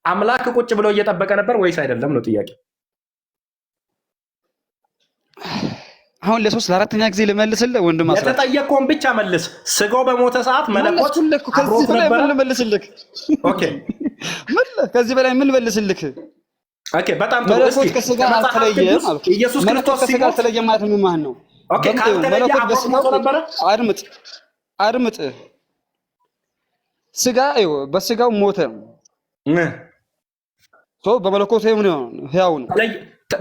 አምላክ ቁጭ ብሎ እየጠበቀ ነበር ወይስ አይደለም ነው ጥያቄ። አሁን ለሶስት ለአራተኛ ጊዜ ልመልስልህ ወንድም አስራት የተጠየቀውን ብቻ መልስ። ስጋው በሞተ ሰዓት መለኮት ከዚህ በላይ ምን ልመልስልህ? ኦኬ ከዚህ በላይ ምን ልመልስልህ? ኦኬ በጣም ጥሩ። መለኮት ከስጋ አልተለየም ማለት ኢየሱስ ክርስቶስ ከስጋ አልተለየም ማለት ምን ማለት ነው? ኦኬ ካልተለየ አብሮ ነበር። አድምጥ ስጋ በስጋው ሞተ በመለኮቱ ሕያው ነው።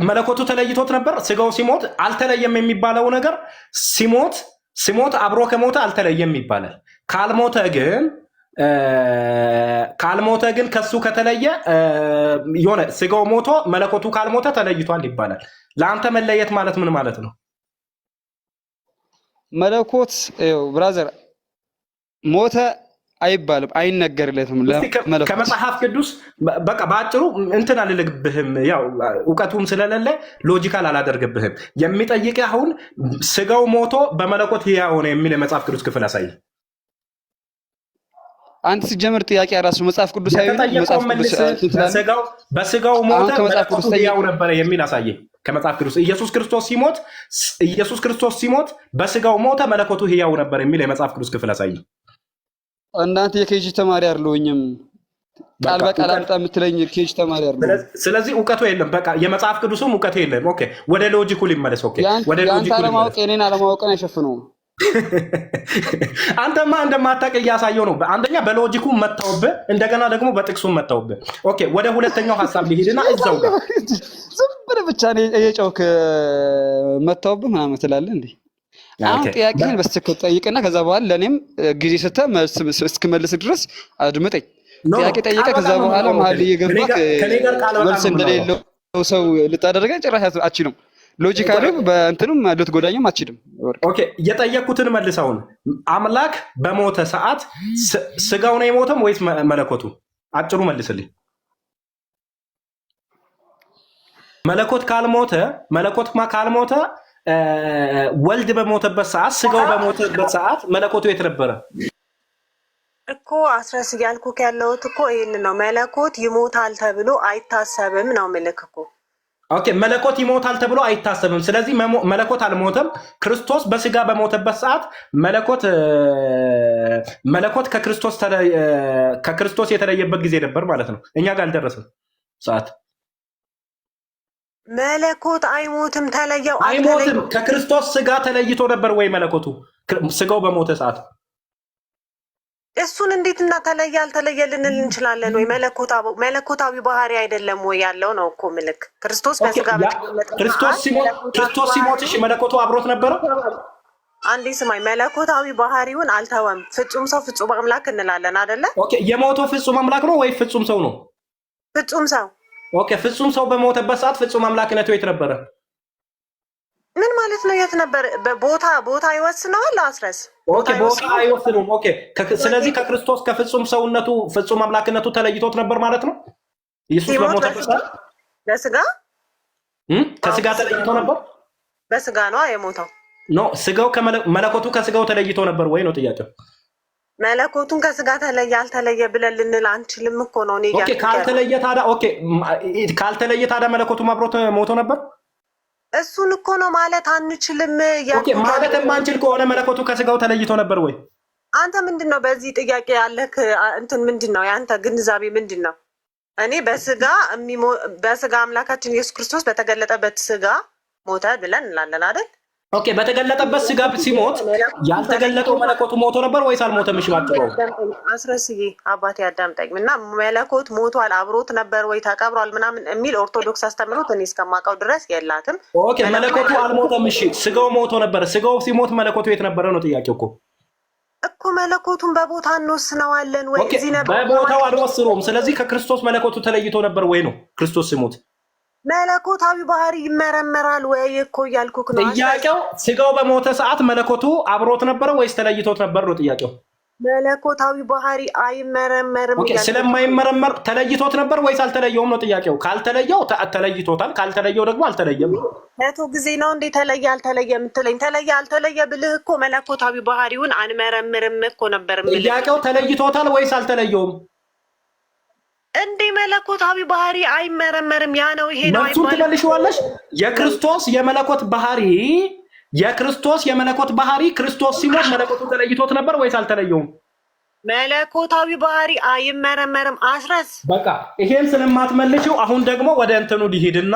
መለኮቱ ተለይቶት ነበር። ስጋው ሲሞት አልተለየም የሚባለው ነገር ሲሞት አብሮ ከሞተ አልተለየም ይባላል። ካልሞተ ግን ከሱ ከተለየ የሆነ ስጋው ሞቶ መለኮቱ ካልሞተ ተለይቷል ይባላል። ለአንተ መለየት ማለት ምን ማለት ነው? መለኮት ብራዘር ሞተ አይባልም፣ አይነገርለትም። ከመጽሐፍ ቅዱስ በቃ በአጭሩ እንትን አልልግብህም፣ ያው እውቀቱም ስለሌለ ሎጂካል አላደርግብህም። የሚጠይቅህ አሁን ስጋው ሞቶ በመለኮት ሕያው ሆነ የሚል የመጽሐፍ ቅዱስ ክፍል አሳይ። አንተ ሲጀምር ጥያቄ ራሱ መጽሐፍ ቅዱሳዊ መጽሐፍ ቅዱስ በስጋው ሞተ በመለኮቱ ሕያው ነበረ የሚል አሳየ። ከመጽሐፍ ቅዱስ ኢየሱስ ክርስቶስ ሲሞት በስጋው ሞተ መለኮቱ ሕያው ነበር የሚል የመጽሐፍ ቅዱስ ክፍል አሳይ። እናንተ የኬጂ ተማሪ አይደለሁኝም። ቃል በቃል አምጣ የምትለኝ ኬጂ ተማሪ አይደለሁም። ስለዚህ እውቀቱ የለም። በቃ የመጽሐፍ ቅዱስም እውቀቱ የለም። ኦኬ ወደ ሎጂኩ ሊመለስ። ኦኬ ወደ ሎጂኩ አለማወቅ የኔን አለማወቅን አይሸፍነውም። አንተማ እንደማታውቅ እያሳየው ነው። አንደኛ በሎጂኩ መታውብህ፣ እንደገና ደግሞ በጥቅሱም መታውብህ። ኦኬ ወደ ሁለተኛው ሐሳብ ሊሄድና እዛው ጋር ዝም ብለህ ብቻ ነው እየጮክ መታውብህ ምናምን ትላለህ እንዴ? አሁን ጥያቄህን በስትክክል ጠይቅና ከዛ በኋላ ለኔም ጊዜ ሰጥተህ እስክመልስ ድረስ አድምጠኝ። ጥያቄ ጠይቀህ ከዛ በኋላ መሀል እየገባህ መልስ እንደሌለው ሰው ልታደርገኝ ጭራሽ አትችልም። ሎጂካሊ በእንትንም ልትጎዳኝም አትችልም። ኦኬ የጠየቅኩትን መልስ። አሁን አምላክ በሞተ ሰዓት ስጋው ነው የሞተም ወይስ መለኮቱ? አጭሩ መልስልኝ። መለኮት ካልሞተ ወልድ በሞተበት ሰዓት ስጋው በሞተበት ሰዓት መለኮቱ የት ነበረ እኮ? አስረስ እያልኩህ ያለሁት እኮ ይህን ነው። መለኮት ይሞታል ተብሎ አይታሰብም ነው ምልክ እኮ። ኦኬ መለኮት ይሞታል ተብሎ አይታሰብም። ስለዚህ መለኮት አልሞተም። ክርስቶስ በስጋ በሞተበት ሰዓት መለኮት ከክርስቶስ የተለየበት ጊዜ ነበር ማለት ነው። እኛ ጋር አልደረሰም ሰዓት። መለኮት አይሞትም። ተለየው አይሞትም። ከክርስቶስ ስጋ ተለይቶ ነበር ወይ መለኮቱ ስጋው በሞተ ሰዓት? እሱን እንዴት እና ተለየ አልተለየ ልንል እንችላለን ወይ? መለኮታዊ ባህሪ አይደለም ወይ ያለው ነው እኮ ምልክ። ክርስቶስ በስጋ ክርስቶስ ሲሞትሽ መለኮቱ አብሮት ነበረ? አንዴ ስማኝ፣ መለኮታዊ ባህሪውን አልተወም። ፍጹም ሰው ፍጹም አምላክ እንላለን አይደለ? ኦኬ የሞተው ፍጹም አምላክ ነው ወይ ፍጹም ሰው ነው? ፍጹም ሰው። ኦኬ ፍጹም ሰው በሞተበት ሰዓት ፍጹም አምላክነቱ የት ነበረ? ምን ማለት ነው? የት ነበር? ቦታ ይወስነዋል። አስረስ ኦኬ ቦታ አይወስኑም። ኦኬ ስለዚህ ከክርስቶስ ከፍጹም ሰውነቱ ፍጹም አምላክነቱ ተለይቶት ነበር ማለት ነው። ኢየሱስ በሞተበት ሰዓት ከስጋ ተለይቶ ነበር። በስጋ ነው የሞተው። ኖ ስጋው መለኮቱ ከስጋው ተለይቶ ነበር ወይ ነው ጥያቄው። መለኮቱን ከስጋ ተለየ አልተለየ ብለን ልንል አንችልም እኮ ነው። ኦኬ ካልተለየ ታዲያ መለኮቱ አብሮት ሞቶ ነበር? እሱን እኮ ነው ማለት አንችልም። ኦኬ ማለት የማንችል ከሆነ መለኮቱ ከስጋው ተለይቶ ነበር ወይ? አንተ ምንድነው በዚህ ጥያቄ ያለክ እንትን ምንድነው? ያንተ ግንዛቤ ምንድነው? እኔ በስጋ አምላካችን ኢየሱስ ክርስቶስ በተገለጠበት ስጋ ሞተ ብለን እንላለን አይደል? ኦኬ በተገለጠበት ስጋ ሲሞት ያልተገለጠው መለኮቱ ሞቶ ነበር ወይስ አልሞተም? እሺ ባጭሩ አስረስዬ አባቴ አዳምጠኝ እና መለኮት ሞቷል አብሮት ነበር ወይ ተቀብሯል ምናምን የሚል ኦርቶዶክስ አስተምሮት እኔ እስከማውቀው ድረስ የላትም። ኦኬ መለኮቱ አልሞተም። እሺ ስጋው ሞቶ ነበር። ስጋው ሲሞት መለኮቱ የት ነበረ ነው ጥያቄው እኮ መለኮቱን በቦታ እንወስነዋለን ወይ? እዚህ ነበር በቦታው አልወስነውም። ስለዚህ ከክርስቶስ መለኮቱ ተለይቶ ነበር ወይ ነው ክርስቶስ ሲሞት መለኮታዊ ባህሪ ይመረመራል ወይ እኮ እያልኩህ ነው። ጥያቄው ስጋው በሞተ ሰዓት መለኮቱ አብሮት ነበረ ወይስ ተለይቶት ነበር ነው ጥያቄው። መለኮታዊ ባህሪ አይመረመርም። ኦኬ ስለማይመረመር ተለይቶት ነበር ወይስ አልተለየውም ነው ጥያቄው። ካልተለየው ተለይቶታል፣ ካልተለየው ደግሞ አልተለየም። መቶ ጊዜ ነው እንዴ ተለየ አልተለየ የምትለኝ? ተለየ አልተለየ ብልህ እኮ መለኮታዊ ባህሪውን አንመረምርም እኮ ነበር። ጥያቄው ተለይቶታል ወይስ አልተለየውም? እንዴ መለኮታዊ ባህሪ አይመረመርም። ያ ነው ይሄ ነው መልሱን ትመልሺዋለሽ። የክርስቶስ የመለኮት ባህሪ ክርስቶስ ሲሞት መለኮቱ ተለይቶት ነበር ወይስ አልተለየውም? መለኮታዊ ባህሪ አይመረመርም። አስረስ በቃ ይሄን ስለማትመልሺው አሁን ደግሞ ወደ እንትኑ ሊሄድና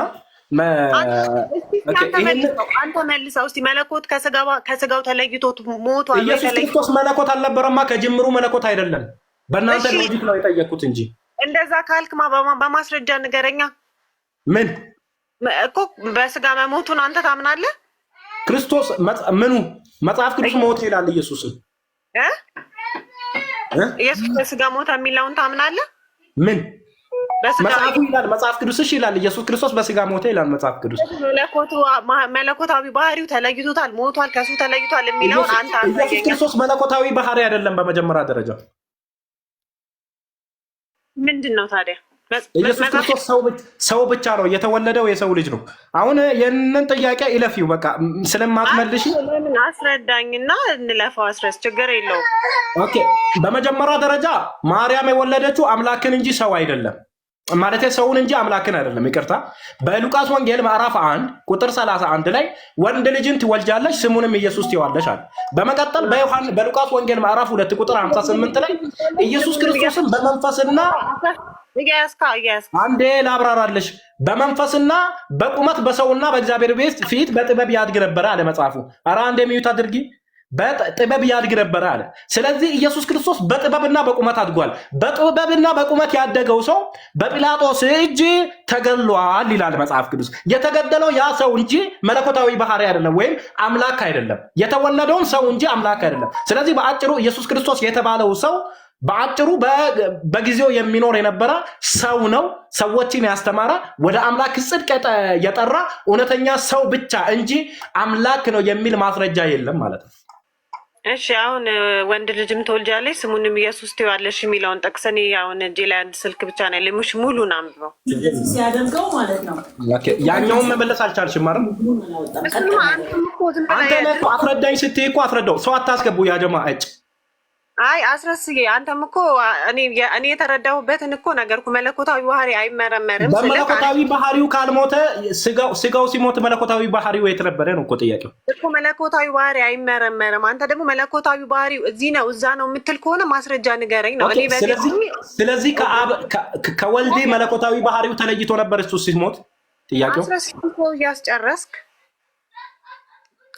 አንተ መልሰው እስቲ መለኮት ከስጋው ተለይቶት ሞቷል። ኢየሱስ ክርስቶስ መለኮት አልነበረማ፣ ከጅምሩ መለኮት አይደለም። በእናንተ ሎጂክ ነው የጠየኩት እንጂ። እንደዛ ካልክማ በማስረጃ ንገረኛ። ምን እኮ በስጋ መሞቱን አንተ ታምናለህ? ክርስቶስ ምኑ መጽሐፍ ቅዱስ ሞት ይላል ኢየሱስን ኢየሱስ በስጋ ሞተ የሚለውን ታምናለህ? ምን መጽሐፉ ይላል? መጽሐፍ ቅዱስ እሺ ይላል ኢየሱስ ክርስቶስ በስጋ ሞተ ይላል መጽሐፍ ቅዱስ። መለኮታዊ ባህሪው ተለይቶታል፣ ሞቷል፣ ከሱ ተለይቷል የሚለውን አንተ ኢየሱስ ክርስቶስ መለኮታዊ ባህሪ አይደለም። በመጀመሪያ ደረጃ ምንድን ነው ታዲያ? ኢየሱስ ክርስቶስ ሰው ብቻ ነው የተወለደው፣ የሰው ልጅ ነው። አሁን የነን ጥያቄ ይለፊው በቃ ስለማትመልሽ ለምን አስረዳኝና እንለፋው። አስረስ ችግር የለውም። ኦኬ በመጀመሪያ ደረጃ ማርያም የወለደችው አምላክን እንጂ ሰው አይደለም። ማለት ሰውን እንጂ አምላክን አይደለም። ይቅርታ። በሉቃስ ወንጌል ምዕራፍ 1 ቁጥር 31 ላይ ወንድ ልጅን ትወልጃለሽ ስሙንም ኢየሱስ ትይዋለሽ አለ። በመቀጠል በሉቃስ ወንጌል ምዕራፍ 2 ቁጥር 58 ላይ ኢየሱስ ክርስቶስን በመንፈስና አንዴ ላብራራለሽ፣ በመንፈስና በቁመት በሰውና በእግዚአብሔር ፊት በጥበብ ያድግ ነበረ አለ መጽሐፉ። ኧረ አንዴ ሚዩት አድርጊ። በጥበብ ያድግ ነበረ አለ። ስለዚህ ኢየሱስ ክርስቶስ በጥበብና በቁመት አድጓል። በጥበብና በቁመት ያደገው ሰው በጲላጦስ እጅ ተገድሏል ይላል መጽሐፍ ቅዱስ። የተገደለው ያ ሰው እንጂ መለኮታዊ ባህሪ አይደለም፣ ወይም አምላክ አይደለም። የተወለደውን ሰው እንጂ አምላክ አይደለም። ስለዚህ በአጭሩ ኢየሱስ ክርስቶስ የተባለው ሰው በአጭሩ በጊዜው የሚኖር የነበረ ሰው ነው። ሰዎችን ያስተማረ ወደ አምላክ ጽድቅ የጠራ እውነተኛ ሰው ብቻ እንጂ አምላክ ነው የሚል ማስረጃ የለም ማለት ነው። እሺ አሁን ወንድ ልጅም ትወልጃለሽ ስሙንም ኢየሱስ ትይዋለሽ የሚለውን ጠቅሰን አሁን እጄ ላይ አንድ ስልክ ብቻ ነው ያለኝ። ሙሉን አንብበው ሲያደርገው ማለት ነው። ያኛውን መመለስ አልቻልሽም ማለት አንተ አስረዳኝ ስትይ እኮ አስረዳው። ሰው አታስገቡ ያጀማ እጭ አይ አስረስዬ አንተም እኮ እኔ የተረዳሁበትን እኮ ነገርኩ። መለኮታዊ ባህሪ አይመረመርም። በመለኮታዊ ባህሪው ካልሞተ ስጋው ሲሞት መለኮታዊ ባህሪው የት ነበረ ነው እኮ ጥያቄው እኮ። መለኮታዊ ባህሪ አይመረመርም። አንተ ደግሞ መለኮታዊ ባህሪው እዚህ ነው እዛ ነው የምትል ከሆነ ማስረጃ ንገረኝ ነው። ስለዚህ ከወልዴ መለኮታዊ ባህሪው ተለይቶ ነበር እሱ ሲሞት። ጥያቄው እያስጨረስክ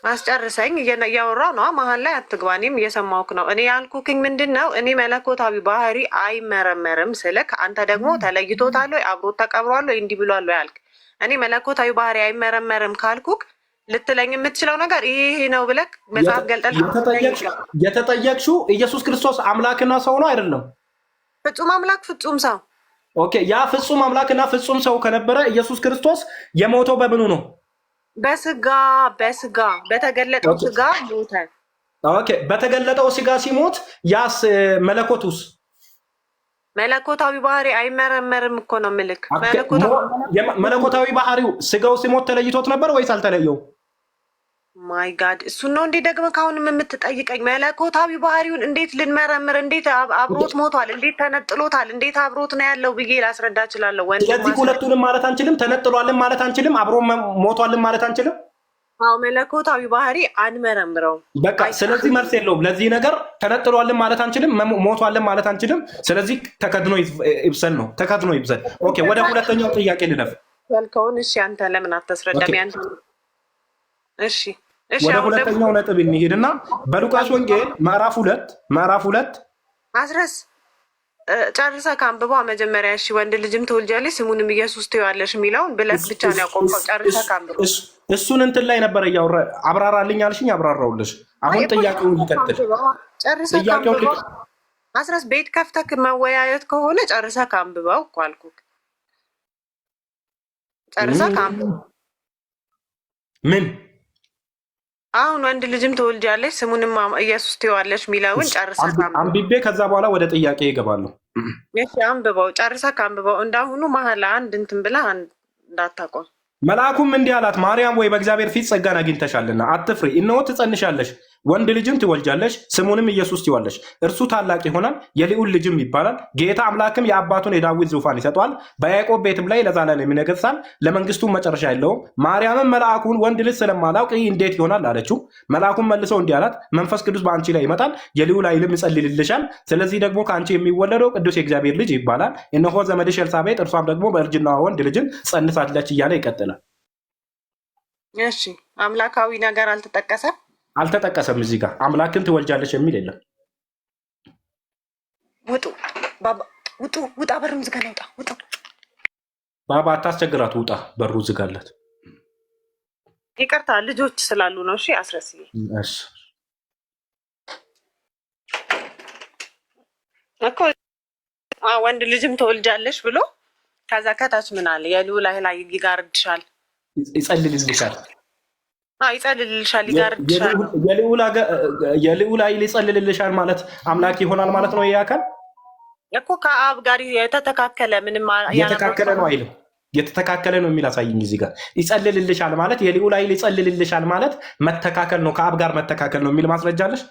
አስጨርሰኝ። እያወራሁ ነው፣ መሀል ላይ አትግባ። እኔም እየሰማሁህ ነው። እኔ ያልኩህኝ ምንድን ነው? እኔ መለኮታዊ ባህሪ አይመረመርም ስልክ አንተ ደግሞ ተለይቶታል ወይ አብሮት ተቀብሯል ወይ እንዲህ ብሏል ወይ አልክ። እኔ መለኮታዊ ባህሪ አይመረመርም ካልኩህ ልትለኝ የምትችለው ነገር ይሄ ነው ብለህ መጽሐፍ ገልጠል የተጠየቅሽው ኢየሱስ ክርስቶስ አምላክና ሰው ነው አይደለም? ፍጹም አምላክ ፍጹም ሰው። ኦኬ ያ ፍጹም አምላክና ፍጹም ሰው ከነበረ ኢየሱስ ክርስቶስ የሞተው በምኑ ነው? በስጋ በተገለጠው ስጋ ሞተ። ኦኬ በተገለጠው ስጋ ሲሞት ያስ መለኮቱስ? መለኮታዊ ባህሪ አይመረመርም እኮ ነው ምልክ። መለኮታዊ ባህሪው ስጋው ሲሞት ተለይቶት ነበር ወይስ አልተለየው? ማይ ጋድ እሱን ነው እንዴ ደግሞ ካሁንም የምትጠይቀኝ? መለኮታዊ ባህሪውን እንዴት ልንመረምር? እንዴት አብሮት ሞቷል? እንዴት ተነጥሎታል? እንዴት አብሮት ነው ያለው ብዬ ላስረዳ እችላለሁ። ስለዚህ ሁለቱንም ማለት አንችልም። ተነጥሏልን ማለት አንችልም። አብሮ ሞቷልን ማለት አንችልም። አዎ መለኮታዊ ባህሪ አንመረምረው በቃ። ስለዚህ መልስ የለውም ለዚህ ነገር። ተነጥሏልን ማለት አንችልም፣ ሞቷልን ማለት አንችልም። ስለዚህ ተከድኖ ይብሰል ነው፣ ተከድኖ ይብሰል። ኦኬ ወደ ሁለተኛው ጥያቄ ልለፍ ያልከውን። እሺ አንተ ለምን አታስረዳም? ያንተ እሺ ወደ ሁለተኛው ነጥብ እንሄድና በሉቃስ ወንጌል ምዕራፍ 2 አስረስ ጨርሰህ ከአንብበው መጀመሪያ። እሺ ወንድ ልጅም ትወልጃለሽ ስሙንም ኢየሱስ ትይዋለሽ የሚለውን ብለህ ብቻ ነው ያቆምከው። ጨርሰህ ከአንብበው። እሱን እንትን ላይ ነበር እያወራ አብራራልኝ አልሽኝ፣ አብራራውልሽ። አሁን ጥያቄውን ይቀጥል። ጨርሰህ ከአንብበው። አስረስ ቤት ከፍተህ መወያየት ከሆነ ጨርሰህ ከአንብበው እኮ አልኩህ። ጨርሰህ ከአንብበው። ምን አሁን ወንድ ልጅም ትወልጃለሽ ስሙንም ኢየሱስ ትይዋለሽ የሚለውን ጨርሰህ አንብቤ ከዛ በኋላ ወደ ጥያቄ ይገባለሁ። እሺ አንብበው። ጨርሰህ አንብበው። እንዳሁኑ መሀል አንድ እንትን ብለህ እንዳታቆም። መልአኩም እንዲህ አላት፣ ማርያም ወይ በእግዚአብሔር ፊት ጸጋን አግኝተሻልና አትፍሪ፣ እነሆ ትጸንሻለሽ፣ ወንድ ልጅም ትወልጃለሽ፣ ስሙንም ኢየሱስ ትይዋለሽ። እርሱ ታላቅ ይሆናል፣ የልዑል ልጅም ይባላል። ጌታ አምላክም የአባቱን የዳዊት ዙፋን ይሰጠዋል፣ በያዕቆብ ቤትም ላይ ለዘላለም ይነግሣል፣ ለመንግስቱ መጨረሻ የለውም። ማርያምም መልአኩን ወንድ ልጅ ስለማላውቅ ይህ እንዴት ይሆናል አለችው። መልአኩም መልሰው እንዲህ አላት፣ መንፈስ ቅዱስ በአንቺ ላይ ይመጣል፣ የልዑል ኃይልም ይጸልልልሻል። ስለዚህ ደግሞ ከአንቺ የሚወለደው ቅዱስ የእግዚአብሔር ልጅ ይባላል። እነሆ ዘመድሽ ኤልሳቤጥ እርሷም ደግሞ በእርጅናዋ ወንድ ልጅን ጸንሳለች እያለ ይቀጥላል። እሺ አምላካዊ ነገር አልተጠቀሰም። እዚህ ጋር አምላክን ትወልጃለች የሚል የለም። ውጡ ባባ ውጡ፣ ውጣ፣ በሩን ዝጋና ውጣ፣ ውጡ። ባባ አታስቸግራት፣ ውጣ፣ በሩ ዝጋለት። ይቅርታ ልጆች ስላሉ ነው። እሺ አስረስዬ። እሺ እኮ ወንድ ልጅም ትወልጃለሽ ብሎ ከዛ ከታች ምን አለ? የልዑል ኃይል ይጋርድሻል፣ ይጸልልልሻል፣ ይጸልልልሻል፣ ይጋርድሻል። የልዑል ኃይል ይጸልልልሻል ማለት አምላክ ይሆናል ማለት ነው። ይሄ አካል እኮ ከአብ ጋር የተተካከለ ምንም የተካከለ ነው አይልም። የተተካከለ ነው የሚል አሳይኝ። እዚህ ጋር ይጸልልልሻል ማለት የልዑል ኃይል ይጸልልልሻል ማለት መተካከል ነው፣ ከአብ ጋር መተካከል ነው የሚል ማስረጃ አለሽ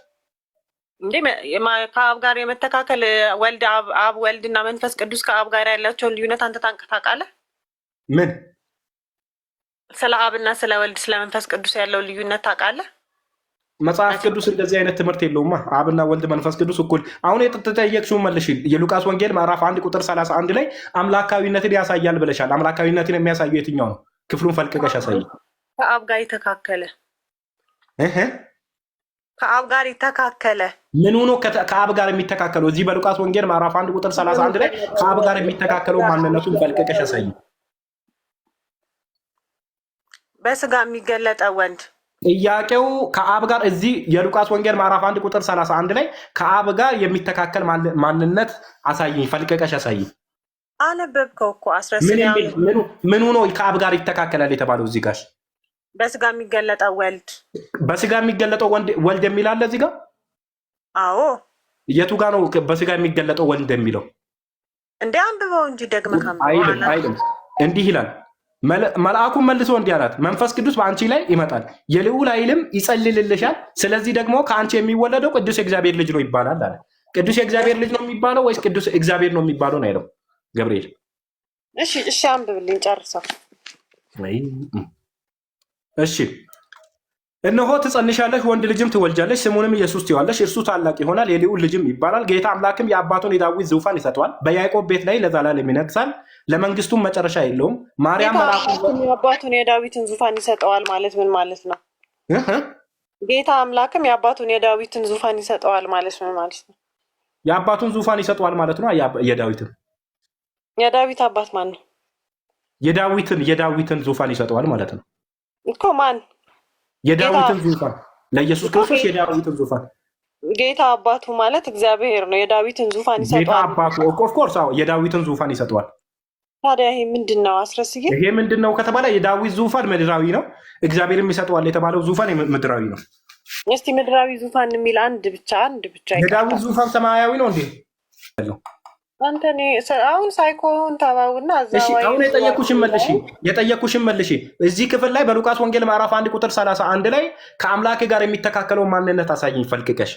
እንዴ? ከአብ ጋር የመተካከል ወልድ አብ ወልድና መንፈስ ቅዱስ ከአብ ጋር ያላቸውን ልዩነት አንተ ታውቃለህ? ምን ስለ አብና ስለ ወልድ ስለ መንፈስ ቅዱስ ያለው ልዩነት ታውቃለህ? መጽሐፍ ቅዱስ እንደዚህ አይነት ትምህርት የለውማ። አብና ወልድ መንፈስ ቅዱስ እኩል። አሁን የተጠየቅሽውን መልሽ። የሉቃስ ወንጌል ምዕራፍ 1 ቁጥር 31 ላይ አምላካዊነትን ያሳያል ብለሻል። አምላካዊነትን የሚያሳየው የትኛው ነው? ክፍሉን ፈልቅቀሽ ያሳይ። ከአብ ጋር የተካከለ ከአብ ጋር የተካከለ ምን ሆኖ ከአብ ጋር የሚተካከለው? እዚህ በሉቃስ ወንጌል ምዕራፍ 1 ቁጥር 31 ላይ ከአብ ጋር የሚተካከለው ማንነቱን ፈልቅቀሽ ያሳይ። በስጋ የሚገለጠ ወንድ ጥያቄው ከአብ ጋር እዚህ የሉቃስ ወንጌል ምዕራፍ 1 ቁጥር 31 ላይ ከአብ ጋር የሚተካከል ማንነት አሳይኝ፣ ፈልቀቀሽ አሳይ። አነበብከው እኮ ምን ሆኖ ከአብ ጋር ይተካከላል የተባለው? እዚህ ጋር በስጋ የሚገለጠው ወልድ፣ በስጋ የሚገለጠው ወልድ የሚል አለ እዚህ ጋር። አዎ የቱ ጋር ነው በስጋ የሚገለጠው ወልድ የሚለው? እንደ አንብበው እንጂ ደግመህ አይልም። እንዲህ ይላል፣ መልአኩም መልሶ እንዲህ አላት፣ መንፈስ ቅዱስ በአንቺ ላይ ይመጣል፣ የልዑል ኃይልም ይጸልልልሻል። ስለዚህ ደግሞ ከአንቺ የሚወለደው ቅዱስ የእግዚአብሔር ልጅ ነው ይባላል አለ። ቅዱስ የእግዚአብሔር ልጅ ነው የሚባለው ወይስ ቅዱስ እግዚአብሔር ነው የሚባለው ነው ያለው ገብርኤል። እሺ አንብብልኝ ጨርሰው። እሺ እነሆ ትጸንሻለሽ፣ ወንድ ልጅም ትወልጃለሽ፣ ስሙንም ኢየሱስ ትይዋለሽ። እርሱ ታላቅ ይሆናል፣ የልዑል ልጅም ይባላል። ጌታ አምላክም የአባቱን የዳዊት ዙፋን ይሰጠዋል፣ በያዕቆብ ቤት ላይ ለዘላለም ይነግሣል፣ ለመንግስቱም መጨረሻ የለውም። ማርያም የአባቱን የዳዊትን ዙፋን ይሰጠዋል ማለት ምን ማለት ነው? ጌታ አምላክም የአባቱን የዳዊትን ዙፋን ይሰጠዋል ማለት ምን ማለት ነው? የአባቱን ዙፋን ይሰጠዋል ማለት ነው። የዳዊት አባት ማን ነው? የዳዊትን ዙፋን ይሰጠዋል ማለት ነው እኮ ማን? የዳዊትን ዙፋን ለኢየሱስ ክርስቶስ የዳዊትን ዙፋን ጌታ አባቱ ማለት እግዚአብሔር ነው። የዳዊትን ዙፋን ይሰጠዋል። ጌታ አባቱ ኦፍኮርስ የዳዊትን ዙፋን ይሰጠዋል። ታዲያ ይሄ ምንድን ነው? አስረስዬ ይሄ ምንድን ነው ከተባለ የዳዊት ዙፋን ምድራዊ ነው፣ እግዚአብሔርም ይሰጠዋል የተባለው ዙፋን ምድራዊ ነው። እስቲ ምድራዊ ዙፋን የሚል አንድ ብቻ የዳዊት ዙፋን ሰማያዊ ነው እንዴ? አንተ አሁን ሳይኮን ተባውና አሁን የጠየኩሽን መልሽ። እዚህ ክፍል ላይ በሉቃስ ወንጌል ምዕራፍ 1 ቁጥር 31 ላይ ከአምላክ ጋር የሚተካከለው ማንነት አሳይኝ ፈልቅቀሽ።